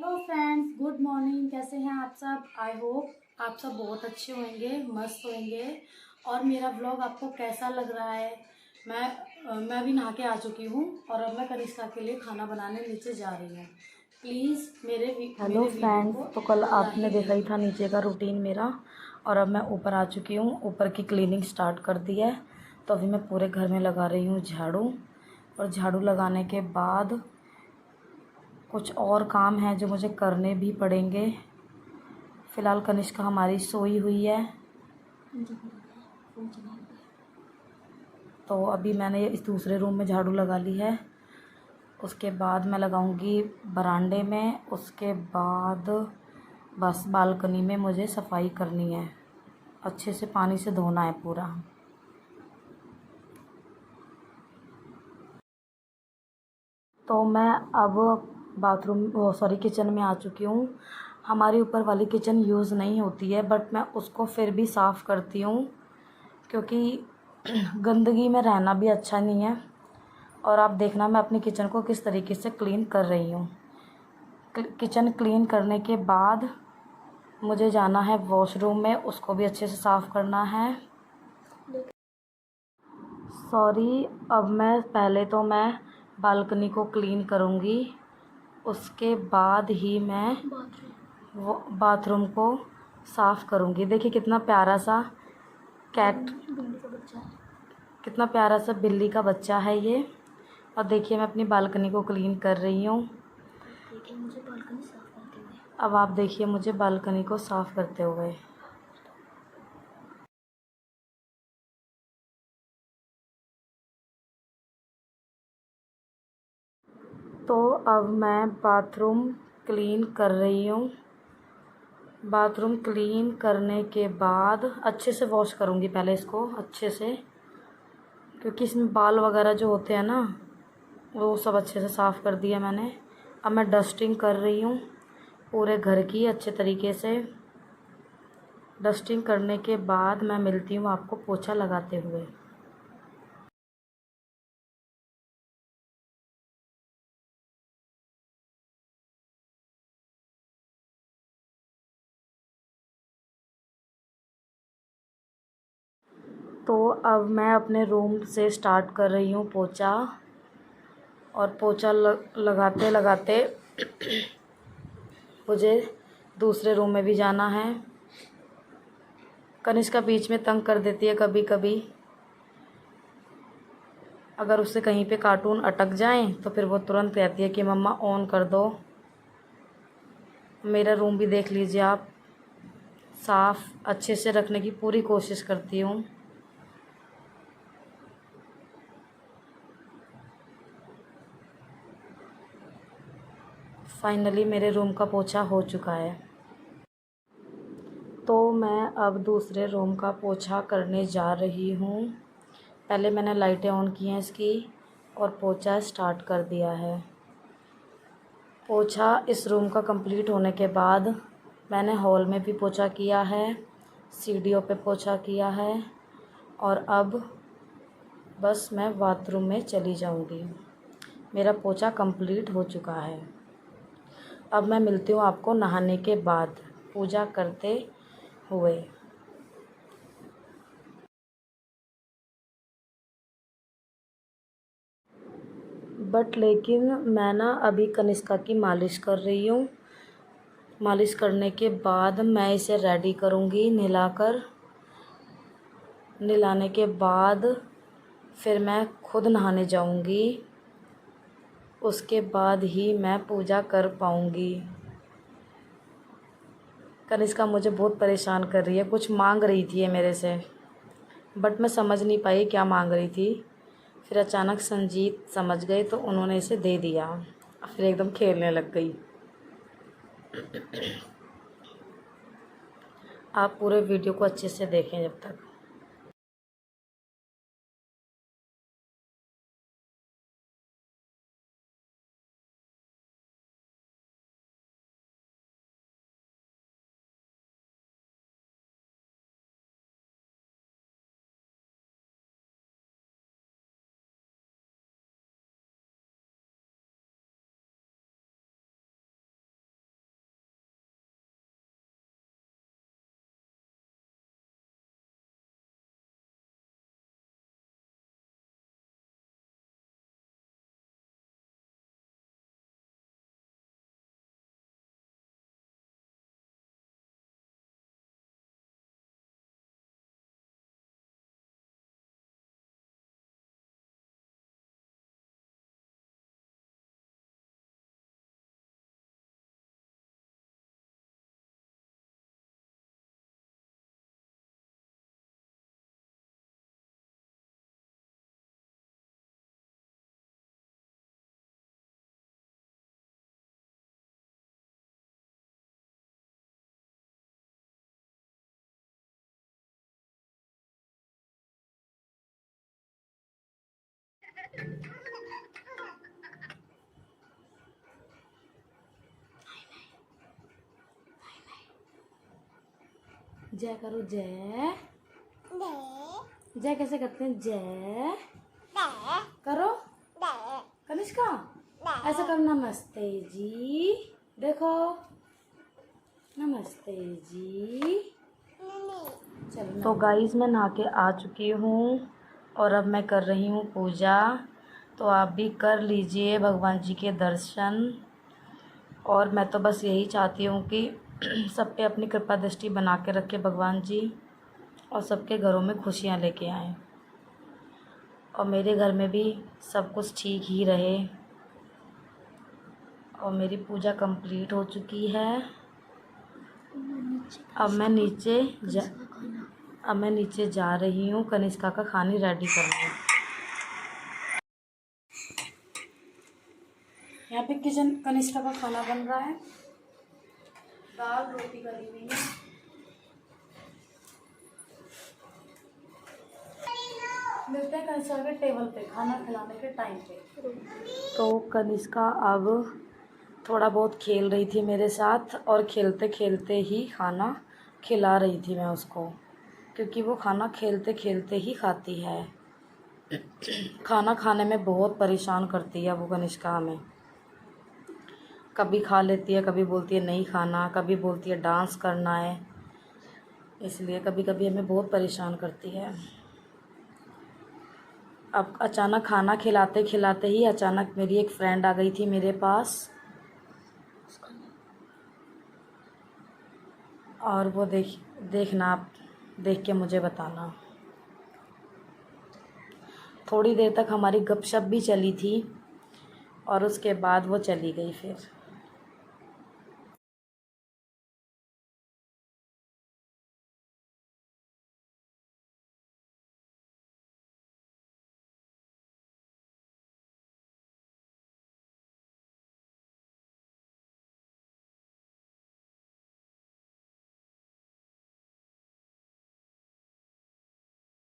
Hello friends, good morning. कैसे हैं आप सब? आई होप आप सब बहुत अच्छे होंगे, मस्त होंगे। और मेरा व्लॉग आपको कैसा लग रहा है? मैं अभी नहा के आ चुकी हूँ और अब मैं कनिष्का के लिए खाना बनाने नीचे जा रही हूँ। प्लीज़ हेलो मेरे वीडियो फ्रेंड्स, को तो कल लाइक आपने देखा ही कीजिए। था नीचे का रूटीन मेरा। और अब मैं ऊपर आ चुकी हूँ, ऊपर की क्लीनिंग स्टार्ट कर दी है। तो अभी मैं पूरे घर में लगा रही हूँ झाड़ू। और झाड़ू लगाने के बाद कुछ और काम है जो मुझे करने भी पड़ेंगे। फ़िलहाल कनिष्का हमारी सोई हुई है, तो अभी मैंने इस दूसरे रूम में झाड़ू लगा ली है। उसके बाद मैं लगाऊंगी बरामदे में। उसके बाद बस बालकनी में मुझे सफाई करनी है, अच्छे से पानी से धोना है पूरा। तो मैं अब किचन में आ चुकी हूँ। हमारी ऊपर वाली किचन यूज़ नहीं होती है, बट मैं उसको फिर भी साफ़ करती हूँ क्योंकि गंदगी में रहना भी अच्छा नहीं है। और आप देखना मैं अपनी किचन को किस तरीके से क्लीन कर रही हूँ। किचन क्लीन करने के बाद मुझे जाना है वॉशरूम में, उसको भी अच्छे से साफ़ करना है। अब मैं बालकनी को क्लीन करूँगी, उसके बाद ही मैं वो बाथरूम को साफ़ करूँगी। देखिए कितना प्यारा सा कैट, कितना प्यारा सा बिल्ली का बच्चा है ये। और देखिए मैं अपनी बालकनी को क्लीन कर रही हूँ। अब आप देखिए मुझे बालकनी को साफ़ करते हुए। तो अब मैं बाथरूम क्लीन कर रही हूँ। बाथरूम क्लीन करने के बाद अच्छे से वॉश करूँगी पहले इसको अच्छे से, क्योंकि इसमें बाल वगैरह जो होते हैं ना, वो सब अच्छे से साफ़ कर दिया मैंने। अब मैं डस्टिंग कर रही हूँ पूरे घर की अच्छे तरीके से। डस्टिंग करने के बाद मैं मिलती हूँ आपको पोछा लगाते हुए। तो अब मैं अपने रूम से स्टार्ट कर रही हूँ पोछा। और पोछा लगाते लगाते मुझे दूसरे रूम में भी जाना है। कनिष्का बीच में तंग कर देती है कभी कभी। अगर उससे कहीं पे कार्टून अटक जाएं तो फिर वो तुरंत कहती है कि मम्मा ऑन कर दो। मेरा रूम भी देख लीजिए आप, साफ़ अच्छे से रखने की पूरी कोशिश करती हूँ। फाइनली मेरे रूम का पोछा हो चुका है। तो मैं अब दूसरे रूम का पोछा करने जा रही हूँ। पहले मैंने लाइटें ऑन की हैं इसकी और पोछा स्टार्ट कर दिया है। पोछा इस रूम का कंप्लीट होने के बाद मैंने हॉल में भी पोछा किया है, सीढ़ियों पे पोछा किया है। और अब बस मैं बाथरूम में चली जाऊंगी। मेरा पोछा कंप्लीट हो चुका है। अब मैं मिलती हूँ आपको नहाने के बाद पूजा करते हुए। लेकिन मैं ना अभी कनिष्का की मालिश कर रही हूँ। मालिश करने के बाद मैं इसे रेडी करूँगी नहलाकर। नहलाने के बाद फिर मैं खुद नहाने जाऊँगी, उसके बाद ही मैं पूजा कर पाऊँगी। कनिष्का मुझे बहुत परेशान कर रही है, कुछ मांग रही थी ये मेरे से, बट मैं समझ नहीं पाई क्या मांग रही थी। फिर अचानक संजीत समझ गए तो उन्होंने इसे दे दिया। फिर एकदम खेलने लग गई। आप पूरे वीडियो को अच्छे से देखें जब तक। जय करो, जय। जय कैसे करते हैं? जय करो कनिष्का, ऐसा करो। नमस्ते जी, देखो, नमस्ते जी। चलो तो गाइस, मैं नहा के आ चुकी हूँ और अब मैं कर रही हूँ पूजा। तो आप भी कर लीजिए भगवान जी के दर्शन। और मैं तो बस यही चाहती हूँ कि सब पे अपनी कृपा दृष्टि बना के रखे भगवान जी, और सबके घरों में खुशियाँ लेके आएँ, और मेरे घर में भी सब कुछ ठीक ही रहे। और मेरी पूजा कंप्लीट हो चुकी है। अब मैं नीचे जा रही हूँ कनिष्का का खाना रेडी करने। यहाँ पे कनिष्का का खाना बन रहा है। दाल रोटी करी हुई है। मिलते हैं कनिष्का के टेबल पे खाना खिलाने के टाइम पे। तो कनिष्का अब थोड़ा बहुत खेल रही थी मेरे साथ, और खेलते खेलते ही खाना खिला रही थी मैं उसको, क्योंकि वो खाना खेलते खेलते ही खाती है। खाना खाने में बहुत परेशान करती है वो कनिष्का हमें। कभी खा लेती है, कभी बोलती है नहीं खाना, कभी बोलती है डांस करना है। इसलिए कभी कभी हमें बहुत परेशान करती है। अब अचानक खाना खिलाते खिलाते ही अचानक मेरी एक फ्रेंड आ गई थी मेरे पास, और वो देखना आप, देख के मुझे बताना। थोड़ी देर तक हमारी गपशप भी चली थी, और उसके बाद वो चली गई फिर।